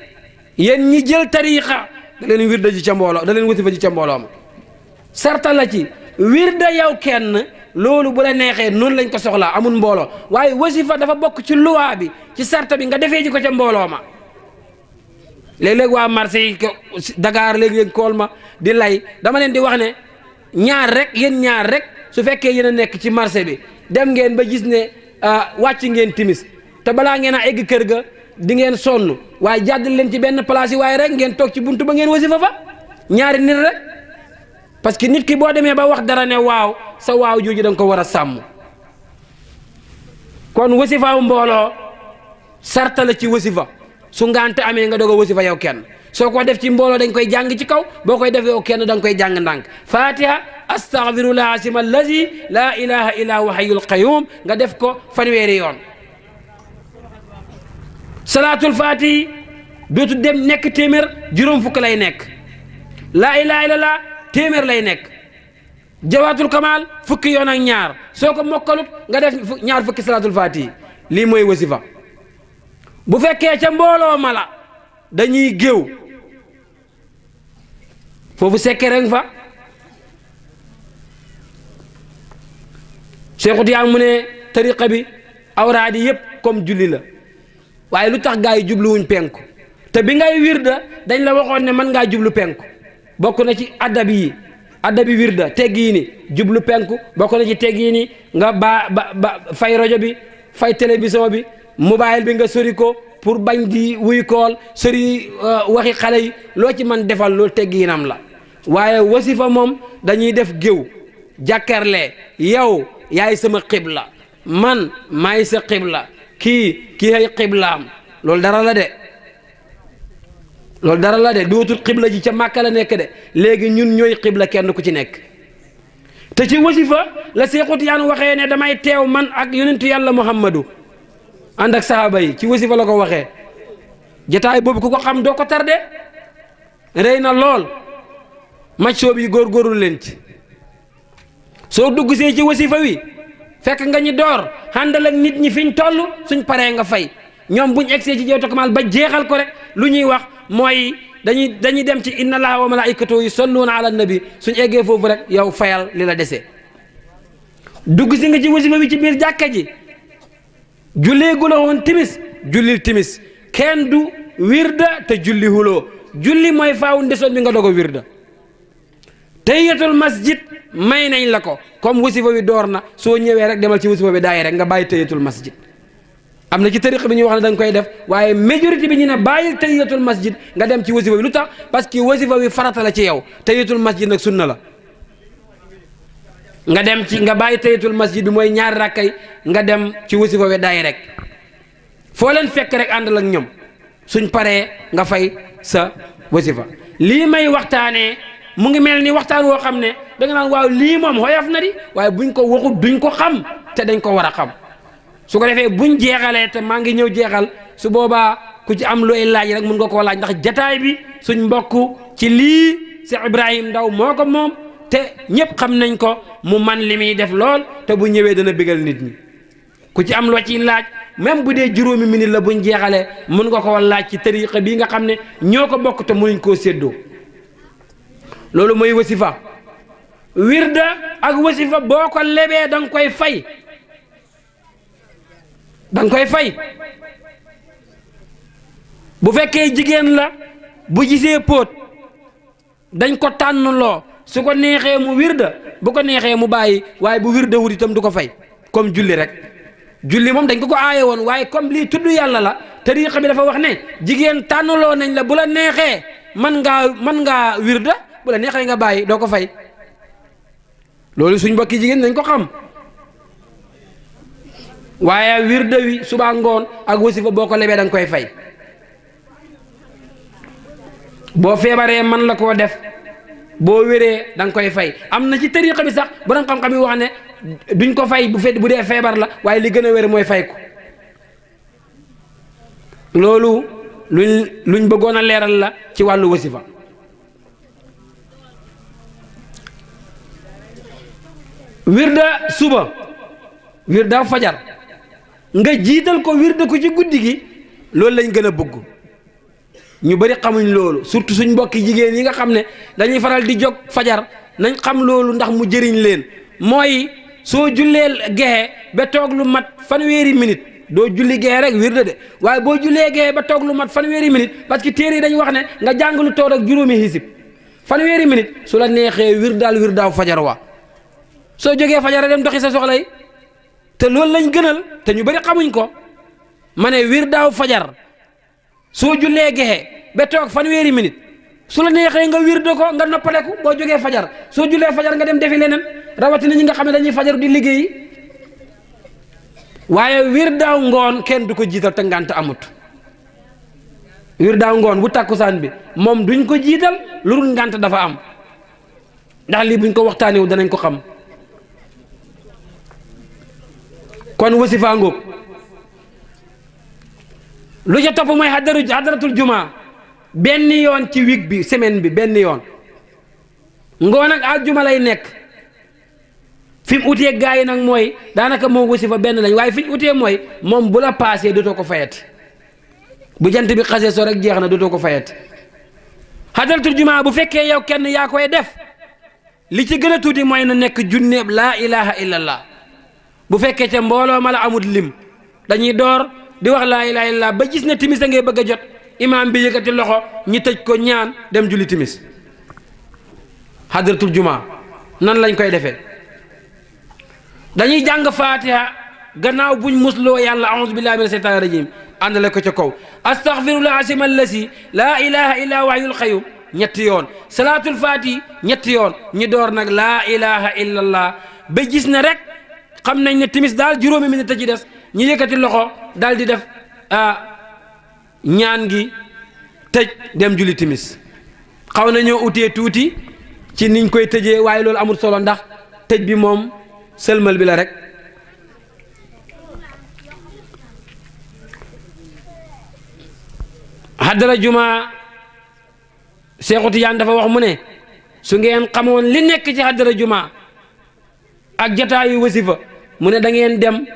S1: yéen ñi jël tariixa da leen wirda ji ca mbooloo da leen wasifa ji ca mbooloo ma sarta la ci wirda yow kenn loolu bu la neexee noonu lañ ko soxlaa amul mbooloo waaye wasifa dafa bokk ci luwaa bi ci sarta bi nga defee ji ko ca mbooloo ma léeg-léeg waa marché yi Dakar léeg-léeg kool ma di lay dama leen di wax ne ñaar rek su fekkee yéen a nekk ci marché bi dem ngeen ba gis ne wàcc ngeen timis te balaa ngeen a egg kër ga di ngeen sonn waaye jàddal leen ci benn place yi waaye rek ngeen toog ci buntu ba ngeen wasifa fa ñaari nit rek parce que nit ki boo demee ba wax dara ne waaw sa waaw jooju da nga ko war a sàmm kon wasifaaw mbooloo sarta la ci wasifa su ngante amee nga doog a wasifa yow kenn soo ko def ci mbooloo dañ koy jàng ci kaw boo koy def yow kenn da nga koy jàng ndànk fatiha astaghfirullah asima allazi la ilaha illa huwa hayyul qayyum nga def ko fanweeri yoon salaatul fatihi dootu dem nekk téeméer juróom fukk lay nekk la ilaha illallah téeméer lay nekk jawaatul kamal fukki yoon ak ñaar soo ko mokkalut nga def ñaar fukki salaatul fatihi lii mooy wasifa bu fekkee ca mbooloo mala dañuy géew foofu sekkereng fa Seexu Tijaan mu ne tariqa bi awraadi yépp comme julli la waaye lu tax gaa yi jubluwuñ penku te bi ngay wirda dañ la waxoon ne mën ngaa jublu penku bokk na ci adabi wirda teggiini jublu penku bokk na ci teggiini nga ba fay rajo bi fay télévision bi mobile bi nga sori ko pour bañ di wuy kool sori waxi xale yi loo ci mën defal loolu teggiinam la waaye wasifa moom dañuy def géew jàkkarlee yow yaay sama xibla man maay sa xibla kii ay xiblaam loolu dara la de dootul xibla ji ca Màkka la nekk de léegi ñun ñooy xibla kenn ku ci nekk te ci wasifa la Seexu Tijaan waxee ne damay teew man ak yonentu yàlla Muhammadu ànd ak sahaaba yi ci wasifa la ko waxee jataay boobu ku ko xam doo ko tardé rëy na lool maj soob yi góorgóorlu leen ci soo dugg see ci wasifa wi fekk nga ñi door àndal ak nit ñi fiñ toll suñ paree nga fay ñoom buñ egsee ci Jawharatul Kamal ba jeexal ko rek lu ñuy wax mooy dañuy dem ci inna allaha wa malaikatahu yusalluuna ala nabi suñ eggee foofu rek yow fayal li la desee dugg si nga ci wasifa wi ci biir jàkka ji jullee gu la woon timis jullil timis kenn du wirda te julli huloo julli mooy faaw ndesoon bi nga dogo wirda tahiyatul masjid may nañ la ko comme wasifa wi door na soo ñëwee rek demal ci wasifa bi daay rek nga bàyyi tahiyatul masjid am na ci tariqa bi ñuy wax ne dañ koy def waaye majorité bi ñu ne bàyyil tahiyatul masjid nga dem ci wasifa bi lu tax parce que wasifa wi farata la ci yow tahiyatul masjid nag sunna la nga dem ci nga bàyyi tahiyatul masjid bi mooy ñaari rakkay nga dem ci wasifa wi daay rek foo leen fekk rek àndal ak ñoom suñ paree nga fay sa wasifa lii may waxtaanee mu ngi mel ni waxtaan woo xam ne da nga naan waaw lii moom xoyof na di waaye buñ ko waxut duñ ko xam te dañ ko war a xam su ko defee buñ jeexalee te maa ngi ñëw jeexal su boobaa ku ci am looy laaj rek mun nga koo laaj ndax jataay bi suñ mbokk ci lii Cheikh Ibrahim Ndaw moo ko moom te ñëpp xam nañ ko mu man li muy def lool te bu ñëwee dana bégal nit ñi ku ci am loo ciy laaj même bu dee juróomi minute la buñ jeexalee mun nga koo laaj ci tariqa bii nga xam ne ñoo ko bokk te mënuñ koo séddoo loolu mooy wasifa wirda ak wasifa boo ko lebee da nga koy fay bu fekkee jigéen la bu gisee póot dañ ko tànnloo su ko neexee mu wirda bu ko neexee mu bàyyi waaye bu wirda wut itam du ko fay comme julli rek julli moom dañ ko aaye woon waaye comme lii tudd yàlla la tariqa bi dafa wax ne jigéen tànnloo nañ la bu la neexee mën ngaa wirda bu la neexee nga bàyyi doo ko fay loolu suñ mbokki jigéen dañ ko xam waaye wirda wi suba ngoon ak wasifa boo ko lebee da nga koy fay boo feebaree man la koo def boo wéree da nga koy fay am na ci tariqa bi sax borom xam-xam yi wax ne duñ ko fay bu dee feebar la waaye li gën a wér mooy fay ko loolu luñ bëggoon a leeral la ci wàllu wasifa wirda suba wirda fajar nga jiital ko wirda ko ci guddi gi loolu lañ gën a bëgg ñu bari xamuñ loolu surtout suñ mbokki jigéen yi nga xam ne dañuy faral di jóg fajar nañ xam loolu ndax mu jëriñ leen mooy soo jullee gexe ba toog lu mat fanweeri minute doo julli gexe rek wirda de waaye boo jullee gexe ba toog lu mat fanweeri minute parce que téere yi dañuy wax ne nga jàng lu toog ak juróomi hisib fanweeri minute su la neexee wirdaaw fajar wa soo jógee fajar dem doxi sa soxla yi te loolu lañ gënal te ñu bari xamuñ ko ma ne wirdaaw fajar soo jullee gexe ba toog fanweeri minute su la neexee nga wirdo ko nga noppaleku boo jógee fajar soo jullee fajar nga dem defi leneen rawatina ñi nga xam ne dañuy fajaru di liggéeyi waaye wirdaaw ngoon kenn du ko jiital te ngànt amut wirdaaw ngoon bu tàkkusaan bi moom duñ ko jiital lu dul ngànt dafa am ndax lii buñ ko waxtaanee wu danañ ko xam kon wasifa ngoog lu ca topp mooy xadaratul juma benn yoon ci week bi semaine bi benn yoon ngoon ak aljuma lay nekk fi mu utee gaa yi nag mooy daanaka moom wasifa benn lañ waaye fi ñu utee mooy moom bu la paasee dootoo ko fayati bu jant bi xasee so rek jeex na dootoo ko fayati xadaratul jumaa bu fekkee yow kenn yaa koy def li ci gën a tuuti mooy na nekk junneeb laa ilaha illallah bu fekkee ca mbooloo ma la amul lim dañuy door di wax laa ilaha illallah ba gis ne timis a ngay bëgg a jot imaam bi yëkkati loxo ñi tëj ko ñaan dem julli timis xadaratul jumaa nan lañ koy defee dañuy jàng faatiha gannaaw buñ musloo yàlla a'uuzu billahi mina shaytaani rajim àndale ko ca kaw astaghfirullah asim allasi laa ilaha illa wahyul qayyum ñetti yoon salaatul faati ñetti yoon ñi door nag laa ilaha illallah ba gis ne rek xam nañ ne timis daal juróomi minute a ci des ñu yëkkati loxo daal di def ñaan gi tëj dem julli timis xaw nañoo utee tuuti ci niñ koy tëjee waaye loolu amul solo ndax tëj bi moom sëlmal bi la rek xadara juma Seexu Tijaan dafa wax mu ne su ngeen xamoon li nekk ci xadara juma ak jataayu wasifa mu ne da ngeen dem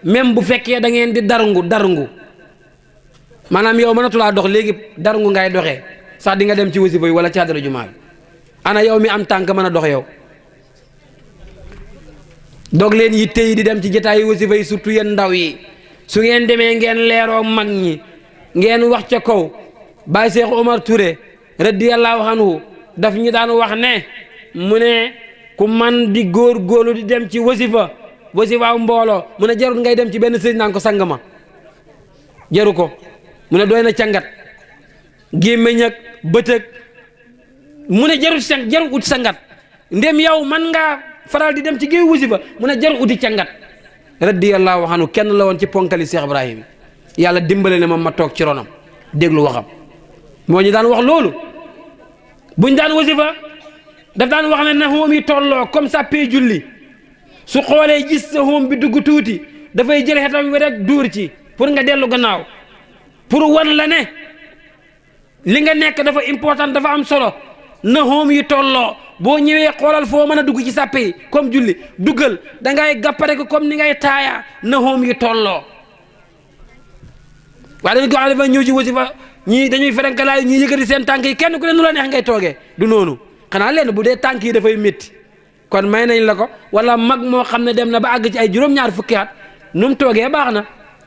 S1: même bu fekkee da ngeen di darngu maanaam yow mënatulaa dox léegi darngu ngay doxee sax di nga dem ci wasifa yi wala ci xadara juma bi ana yow mi am tànk mën a dox yow dog leen yitte yi di dem ci jataayu wasifa yi surtout yéen ndaw yi su ngeen demee ngeen leeroo mag ñi ngeen wax ca kaw Baay Seex Omar Touré radiyallahu anhu daf ñu daan wax ne mu ne ku man di góorgóorlu di dem ci wasifa mbooloo mu ne jarul ngay dem ci benn sëriñ naan ko sang ma jaru ko mu ne doy na cangat gémmiñ ak bët ak mu ne jarul ut sangat ndem yow man ngaa faral di dem ci géew wasifa mu ne jarul uti cangat radiyallahu anhu kenn la woon ci ponkali Cheikh Ibrahim yàlla dimbale ne ma toog ci ronam déglu waxam moo ñu daan wax loolu buñ daan wasifa daf daan wax ne na xoom yi tolloo comme ça pay julli su xoolee gis sa xoom bi dugg tuuti dafay jël xetam wi rek dóor ci pour nga dellu gannaaw pour wan la ne li nga nekk dafa important dafa am solo na xoom yi tolloo boo ñëwee xoolal foo mën a dugg ci sàppe yi comme julli duggal da ngay gàppare ko comme ni ngay taaya na xoom yi tolloo waaye dañu ko xam ne dafa ñëw ci wasifa ñii dañuy ferenkalaay ñii yëkkati seen tànk yi kenn ku ne nu la neex ngay toogee du noonu xanaa leen bu dee tànk yi dafay métti kon may nañ la ko wala mag moo xam ne dem na ba àgg ci ay juróom-ñaar fukki at nu mu toogee baax na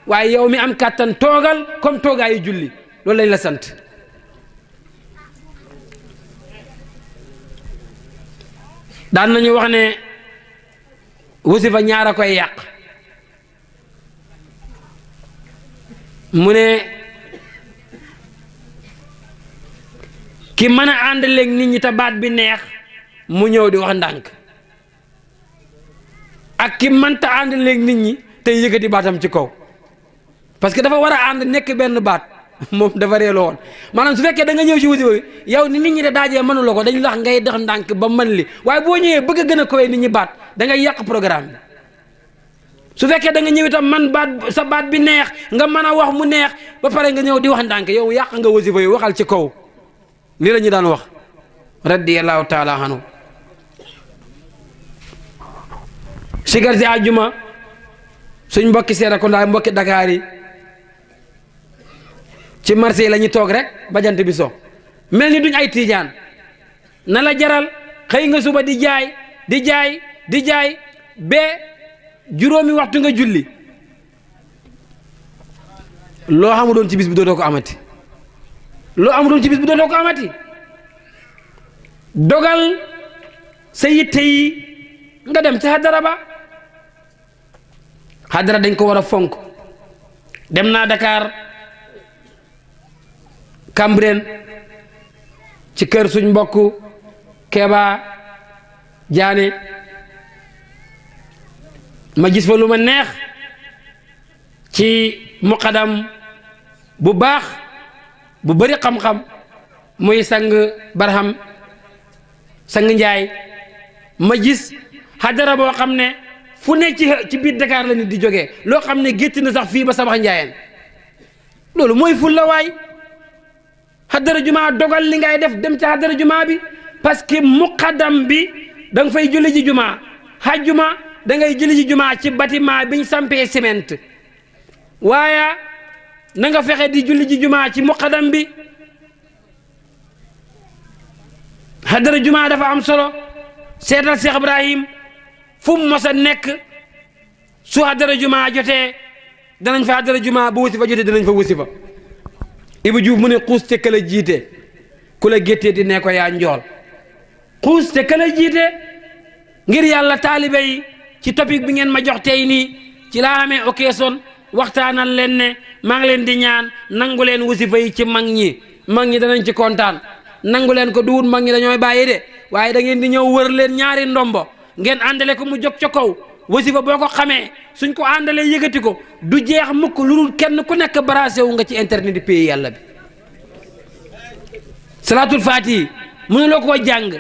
S1: waaye yow mi am kàttan toogal comme toogaayu julli loolu lañ la sant daan nañu wax ne wasifa ñaar a koy yàq mu ne ki mën a ànd léeg nit ñi te baat bi neex mu ñëw di wax ndànk ak ki mënta ànd léeg nit ñi te yëkkati baatam ci kaw parce que dafa war a ànd nekk benn baat moom dafa reeloo woon maanaam su fekkee da nga ñëw ci wasifa bi yow ni nit ñi de daajee mënu la ko dañu lax ngay dox ndànk ba mën li waaye boo ñëwee bëgg a gën a kawee nit ñi baat da ngay yàq programme bi su fekkee da nga ñëw itam man baat sa baat bi neex nga mën a wax mu neex ba pare nga ñëw di wax ndànk yow yàq nga wasifa yi waxal ci kaw lii la ñu daan wax radiyallahu taala anhu sigar si àjjuma suñ mbokki Serekunda mbokki Dakar yi ci marché la ñu toog rek ba jant bi so mel ni duñ ay tiijaan na la jaral xëy nga suba di jaay ba juróomi waxtu nga julli loo xamu doon ci bis bi dootoo ko amati dogal sa yitte yi nga dem ci xadara ba xadara dañ ko war a fonk dem naa Dakar Cambérène ci kër suñ mbokk Keba Jaane ma gis fa lu ma neex ci muqadam bu baax bu bari xam-xam muy sang Barham sang Njaay ma gis xadara boo xam ne fu ne ci biir Dakar la nit di jógee loo xam ne gétti na sax fii ba Sabax Njaayeen loolu mooy ful la waay xadara jumaa dogal li ngay def dem ci xadara jumaa bi parce que muqaddam bi da nga fay julli ji jumaa xajjuma da ngay julli ji jumaa ci bâtiment biñ sampee ciment waaye na nga fexe di julli ji jumaa ci muqaddam bi hadara jumaa dafa am solo seetal Cheikh Ibrahim fu mu mos a nekk su hadara jumaa jotee danañ fa hadara jumaa bu wasifa jotee danañ fa wasifa Ibou Diouf mu ne xuus te kala jiite ku la géttee di ne ko yaa njool xuus te kala jiite ngir yàlla taalibe yi ci topic bi ngeen ma jox tey nii ci laa amee occasion waxtaanal leen ne maa ngi leen di ñaan nangu leen wasifa yi ci mag ñi danañ ci kontaan nangu leen ko duwut mag ñi dañooy bàyyi de waaye da ngeen di ñëw wër leen ñaari ndombo ngeen àndale ko mu jóg ca kaw wasifa boo ko xamee suñ ko àndalee yëgati ko du jeex mukk lu dul kenn ku nekk brasé wu nga ci internet di pays yàlla bi salaatul faatihi mënuloo koo jàng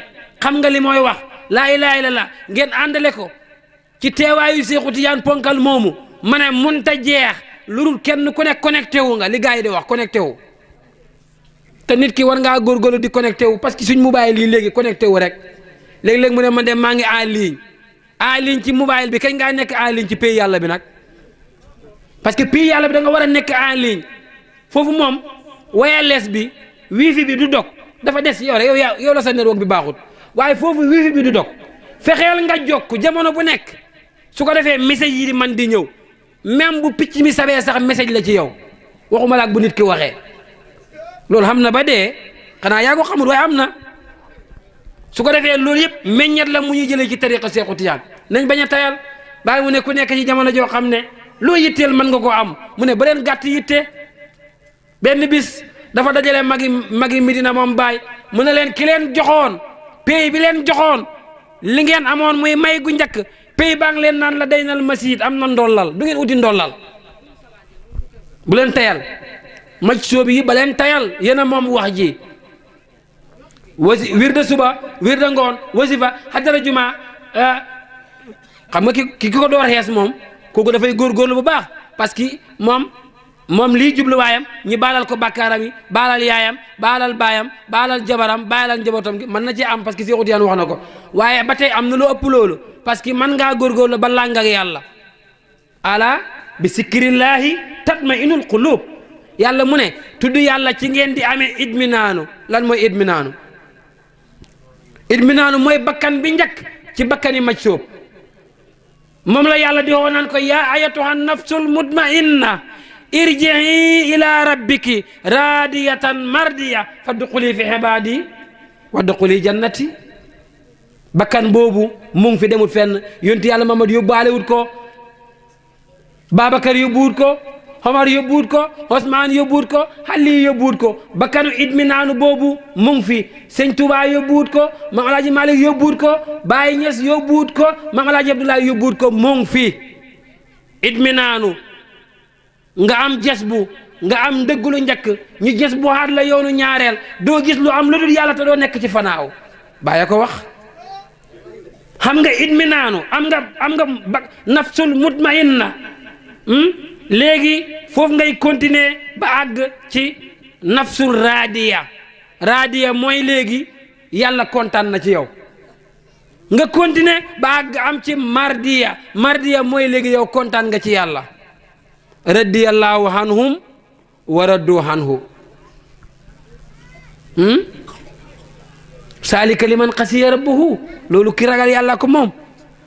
S1: xam nga li mooy wax laa ilaaha illallaah ngeen àndale ko ci teewaayu Seexu Tijaan ponkal moomu ma ne munta jeex lu dul kenn ku nekk connecté wu nga li gars yi di wax connecté wu te nit ki war ngaa góorgóorlu di connecté wu parce que suñ mobile yi léegi connecté wu rek léeg-léeg mu ne man de maa ngi en ligne ci mobile bi kañ ngaa nekk en ligne ci pays yàlla bi nag parce que pays yàlla bi da nga war a nekk en ligne foofu moom wireless bi wifi bi du dog dafa des yow rek yow la sa network bi baaxut waaye foofu wifi bi du dog fexeel nga jokk jamono bu nekk su ko defee message yi di man di ñëw même bu picc mi sabee sax message la ci yow waxuma la ak bu nit ki waxee loolu xam na ba dee xanaa yaa ko xamul waaye am na su ko defee loolu yëpp meññet la mu ñuy jëlee ci tariqa Seexu Tijaan nañ bañ a tayal bàyyi mu ne ku nekk ci jamono joo xam ne loo yitteel mën nga koo am mu ne ba leen gàtt yitte benn bis dafa dajale magi Medina moom baay mu ne leen ki leen joxoon pays bi leen joxoon li ngeen amoon muy may gu njëkk pays baa ngi leen naan la day nal masiid am na ndollal du ngeen uti ndollal bu leen tayal maj soobi yi ba leen tayal yéen a moom wax ji wirda suba wirda ngoon wasifa hadara juma xam nga ki ko door xees moom kooku dafay góorgóorlu bu baax parce que moom lii jubluwaayam ñi baalal ko bàkkaaram yi baalal yaayam baalal baayam baalal jabaram baalal njabootam gi mën na ci am parce que Seexu Tijaan wax na ko waaye ba tey am na lu ëpp loolu parce que mën ngaa góorgóorlu ba làng ak yàlla ala bi sikrillaahi tatma'innul quluub yàlla mu ne tudd yàlla ci ngeen di amee idminaanu lan mooy idminaanu mooy bakkan bi njëkk ci bakkani maj soob moom la yàlla di woonaan ko yaa ayatuha nafsul mutmainna irji'i ila rabbiki radiyatan mardiya fadxuli fi xibaadi wadxuli jannati bakkan boobu mu ngi fi demut fenn yonti yàlla Mamad yóbbaalewut ko Babacar yóbbuwut ko Omar yóbbuwut ko Ousmane yóbbuwut ko Xali yóbbuwut ko bakkanu idminaanu boobu mu ngi fi Sëñ Tuubaa yóbbuwut ko Maam Alaaji Malik yóbbuwut ko Baay Ñas yóbbuwut ko Maam Alaaji Abdoulaye yóbbuwut ko mu ngi fi idminaanu nga am jes bu nga am ndëggulu njëkk ñu jes bu xaat la yoonu ñaareel doo gis lu am lu dul yàlla te doo nekk ci fanaaw bàyyi ko wax xam nga idminaanu am nga nafsul mutmainna léegi foofu ngay continuer ba àgg ci nafsul raadiya mooy léegi yàlla kontaan na ci yow nga continuer ba àgg am ci mardiya mooy léegi yow kontaan nga ci yàlla radiyallahu anhum wa raddu anhu saalika liman xasiya rabbuhu loolu ki ragal yàlla ko moom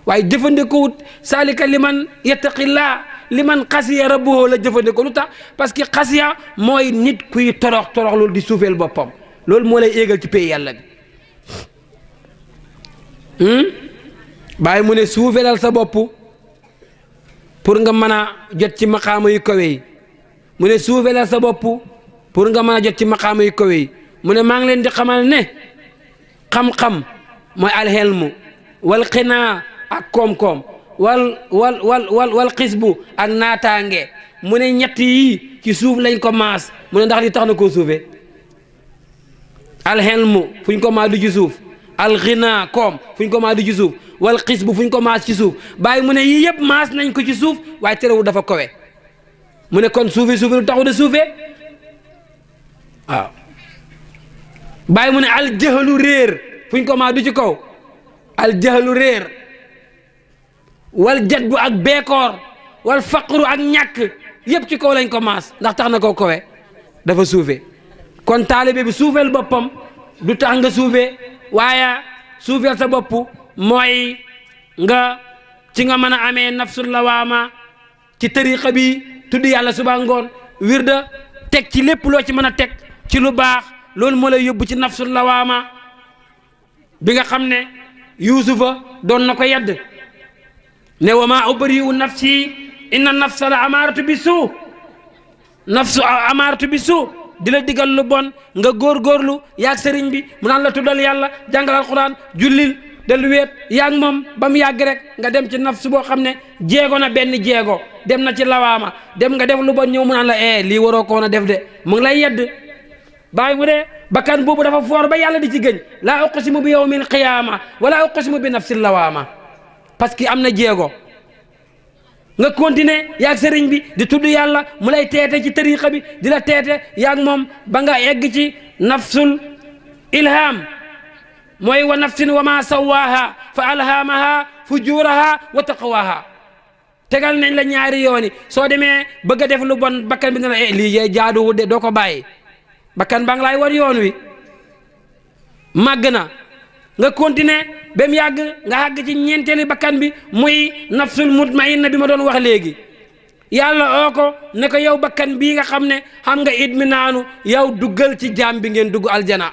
S1: waaye jëfandikoowut saalika liman yattaqillah liman xasiya rabbuhu la jëfandikoo lu tax parce que xasiya mooy nit kuy torox loolu di suufeel boppam loolu moo lay éegal ci pays yàlla bi bàyyi mu ne suufeelal sa bopp pour nga mën a jot ci maqaama yu kawe yi mu ne suufeelal sa bopp pour nga mën a jot ci maqaama yu kawe yi mu ne maa ngi leen di xamal ne xam-xam mooy alxelmu wal xinaa ak koom-koom wal xisbu ak naataange mu ne ñett yii ci suuf lañ ko maas mu ne ndax li tax na koo suufee alxelmu fuñ ko maas du ci suuf alxinaa koom fuñ ko maas du ci suuf wal xisbu fuñ ko maas ci suuf bàyyi mu ne yii yëpp maas nañ ko ci suuf waaye terewul dafa kowe mu ne kon suufi lu taxu de suufee waaw bàyyi mu ne aljahalu réer fuñ ko maas du ci kaw aljahalu réer wal jadbu ak beekoor wal faqru ak ñàkk yëpp ci kaw lañ ko maas ndax tax na koo kowe dafa suufe kon taalibe bi suufeel boppam du tax nga suufe waaye suufeel sa bopp mooy nga ci nga mën a amee nafsul lawaama ci tariqa bi tudd yàlla suba ngoon wirda teg ci lépp loo ci mën a teg ci lu baax loolu moo lay yóbbu ci nafsul lawaama bi nga xam ne yuusufa doon na ko yedd ne wa maa ubri'u nafsi inna nafsa la amaaratu bi suu nafsu amaaratu bi suu di la digal lu bon nga góorgóorlu yaag sëriñ bi mu naan la tuddal yàlla jàngal alquran jullil dellu weet yaag moom ba mu yàgg rek nga dem ci nafsu boo xam ne jéego na benn jéego dem na ci lawaama dem nga def lu bon ñëw mu naan la lii waroo ko woon a def de mu ngi lay yedd bàyyi mu de bakkan boobu dafa foor ba yàlla di ci gëñ laa uqsimu bi yawmil qiyaama wala uqsimu bi nafsil lawaama parce que am na jéego nga continuer yaag sëriñ bi di tudd yàlla mu lay teete ci tariqa bi di la teete yaag moom ba nga egg ci nafsul ilham mooy wa nafsin wa ma sawaaha fa alhamaha fujuraha wa taqwaha tegal nañ la ñaari yooni soo demee bëgg a def lu bon bakkan bi ne la lii jaaduwul de doo ko bàyyi bakkan ba nga lay war yoon wi màgg na nga continuer ba mu yàgg nga àgg ci ñeenteeli bakkan bi muy nafsul mutmainna bi ma doon wax léegi yàlla oo ko ne ko yow bakkan bii nga xam ne xam nga idminaanu yow duggal ci jaam bi ngeen dugg aljana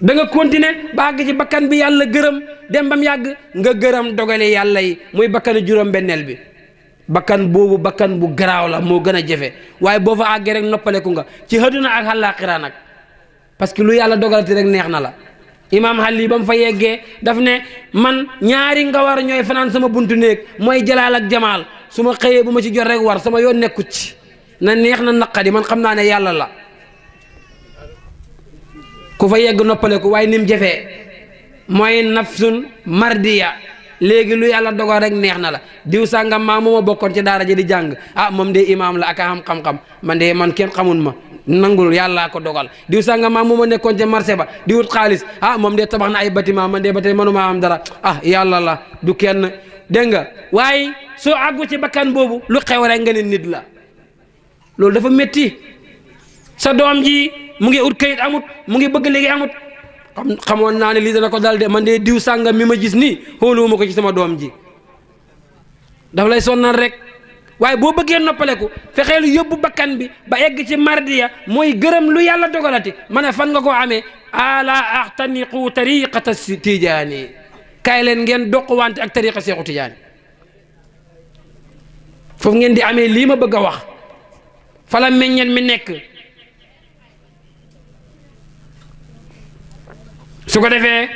S1: da nga continuer ba àgg ci bakkan bi yàlla gërëm dem ba mu yàgg nga gërëm dogale yàlla yi muy bakkanu juróom-benneel bi bakkan boobu bakkan bu garaaw la moo gën a jafe waaye boo fa àggee rek noppaleku nga ci àddina ak àllaaxira nag parce que lu yàlla dogalati rek neex na la imaam Xalli ba mu fa yeggee daf ne man ñaari nga war ñooy fanaan sama buntu néeg mooy jalaal ak jamaal su ma xëyee bu ma ci jot rek war sama yoon nekkut ci na neex na naqadi man xam naa ne yàlla la ku fa yegg noppaleku waaye ni mu jafee mooy nafsun mardiya léegi lu yàlla dogal rek neex na la diw sàngam maa mooma bokkoon ci daara ji di jàng moom de imaam la ak a xam-xam man de man kenn xamul ma nangul yàllaa ko dogal diw sàngam maa mooma nekkoon ca marché ba di wut xaalis moom de tabax na ay bâtiment man de ba tey mënuma am dara yàlla la du kenn dégg nga waaye soo àggu ci bakkan boobu lu xew rek nga ne nit la loolu dafa métti sa doom ji mu ngi ut kayit amut mu ngi bëgg léegi amut xamoon naa ne lii dana ko dal de man de diw sàngam mi ma gis nii xooluwuma ko ci sama doom ji daf lay sonnal rek waaye boo bëggee noppaleku fexeelu yóbbu bakkan bi ba egg ci mardiya mooy gërëm lu yàlla dogalati ma ne fan nga ko amee ala axtaniqu tariqata tijaani kaay leen ngeen doq wante ak tariqa seexu tijaani foofu ngeen di amee lii ma bëgg a wax fala meññet mi nekk su ko defee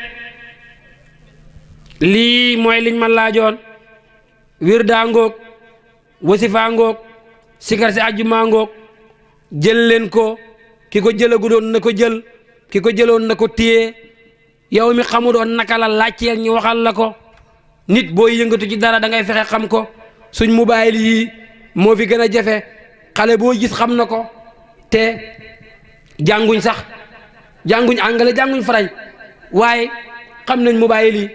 S1: lii mooy liñ ma laajoon wirdaa ngoog wasifaa ngoog sikar si àjjuma ngoog jël leen ko ki ko jëlagu doon na ko jël ki ko jëloon na ko téye yow mi xamu doon naka la laajteel ñu waxal la ko nit booy yëngatu ci dara da ngay fexe xam ko suñ mobile yi moo fi gën a jafe xale boo gis xam na ko te jànguñ sax jànguñ anglais jànguñ farañ waaye xam nañ mobile yi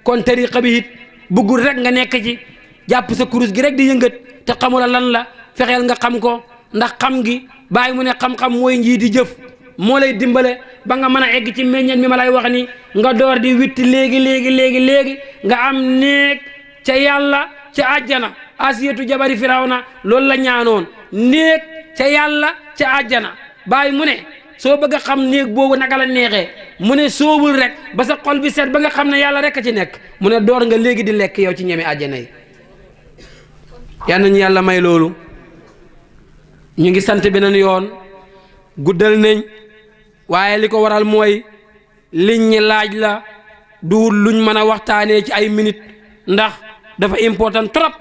S1: kon tariqa bi it bëggul rek nga nekk ci jàpp sa kurus gi rek di yëngat te xamula lan la fexeel nga xam ko ndax xam gi bàyyi mu ne xam-xam mooy njii di jëf moo lay dimbale ba nga mën a egg ci meññet mi ma lay wax ni nga door di witti léegi nga am néeg ca yàlla ca àjjana asiyatu jabari firawna loolu la ñaanoon néeg ca yàlla ca àjjana bàyyi mu ne soo bëgg a xam néeg boobu naka la neexee mu ne soobul rek ba sa xol bi set ba nga xam ne yàlla rek a ci nekk mu ne door nga léegi di lekk yow ci ñeme àjjana yi yal nañu yàlla may loolu ñu ngi sant beneen yoon guddal nañ waaye li ko waral mooy liñ ñi laaj la duwul luñ mën a waxtaanee ci ay minutes ndax dafa important trop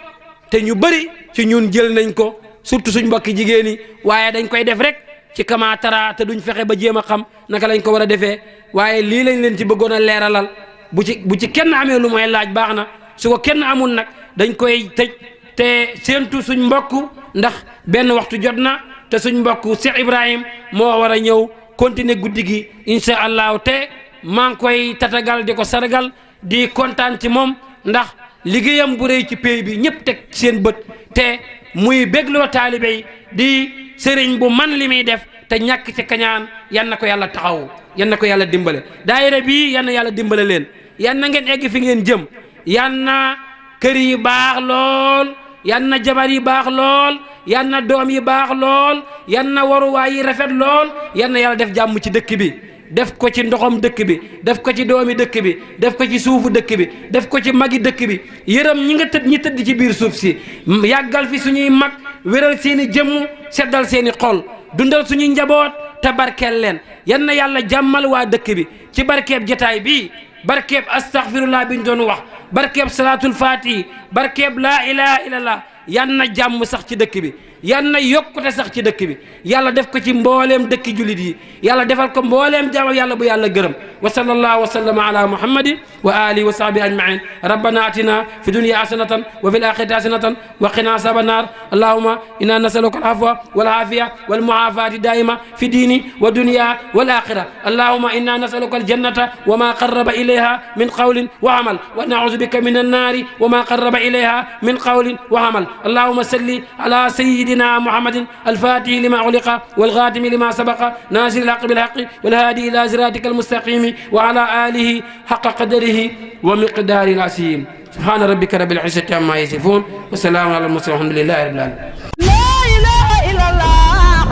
S1: te ñu bëri ci ñun jël nañ ko surtout suñ mbokki jigéen yi waaye dañ koy def rek ci kamaatara te duñ fexe ba jéem a xam naka lañ ko war a defee waaye lii lañ leen ci bëggoon a leeralal bu ci kenn amee lu mooy laaj baax na su ko kenn amul nag dañ koy tëj te séentu suñ mbokk ndax benn waxtu jot na te suñ mbokk Cheikh Ibrahim moo war a ñëw continuer guddi gi incha allahu te maa ngi koy tatagal di ko sargal di kontaan ci moom ndax liggéeyam bu rëy ci pays bi ñëpp teg seen bët te muy bégloo taalibe yi di sëriñ bu man li muy def te ñàkk ci kañaan yan na ko yàlla taxaw yan na ko yàlla dimbale daayira bi yan na yàlla dimbale leen yan na ngeen egg fi ngeen jëm yan na kër yi baax lool yan na jabar yi baax lool yan na doom yi baax lool yan na waruwaay yi rafet lool yan na yàlla def jàmm ci dëkk bi def ko ci ndoxam dëkk bi def ko ci doomi dëkk bi def ko ci suufu dëkk bi def ko ci magi dëkk bi yërëm ñi tëdd ci biir suuf si yàggal fi suñuy mag wéral seeni jëmm seddal seeni xol dundal suñuy njaboot te barkeel leen yan na yàlla jàmmal waa dëkk bi ci barkeeb jotaay bi barkeeb astaghfirullah bi ñu doon wax barkeeb salaatul faatihi barkeeb laa ilaha illallah yan na jàmm sax ci dëkk bi yan na yokkute sax ci dëkk bi yàlla def ko ci mbooleem dëkki julit yi yàlla defal ko mbooleem jaamu yàlla bu yàlla gërëm wa sallallahu wa sallama ala muhammadin wa alihi wa sahbihi ajmain rabbana atina fi dunya hasanatan wa fil akhirati hasanatan wa qina azaban nar allahumma inna nasaluka al-afwa wal afiya wal muafati daima fi dini wa dunya wal akhirah allahumma inna nasaluka al-jannata wa ma qarraba ilayha min qawlin wa amal wa na'udhu bika min an-nari wa ma qarraba ilayha min qawlin wa amal اللهم صل على سيدنا محمد الفاتح لما علق والغاتم لما سبق ناصر الحق بالحق والهادي إلى صراطك المستقيم وعلى آله حق قدره ومقدار العظيم سبحان ربك رب العزة عما يصفون والسلام على المرسلين والحمد لله رب العالمين
S4: لا إله إلا الله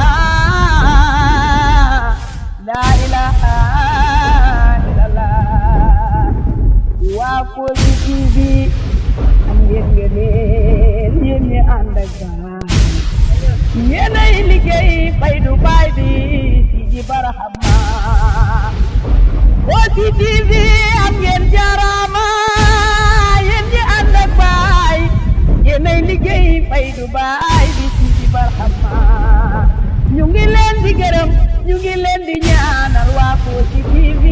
S4: لا إله إلا الله وقل في yéenay liggéey Faydu Baay bi Sidi Barhama Kossy TV am ngeen jaaraama yéen ñi ànd ak baay yéenay liggéey Faydu Baay bi Sidi Barhama ñu ngi leen di gërëm ñu ngi leen di ñaanal waa Kossy TV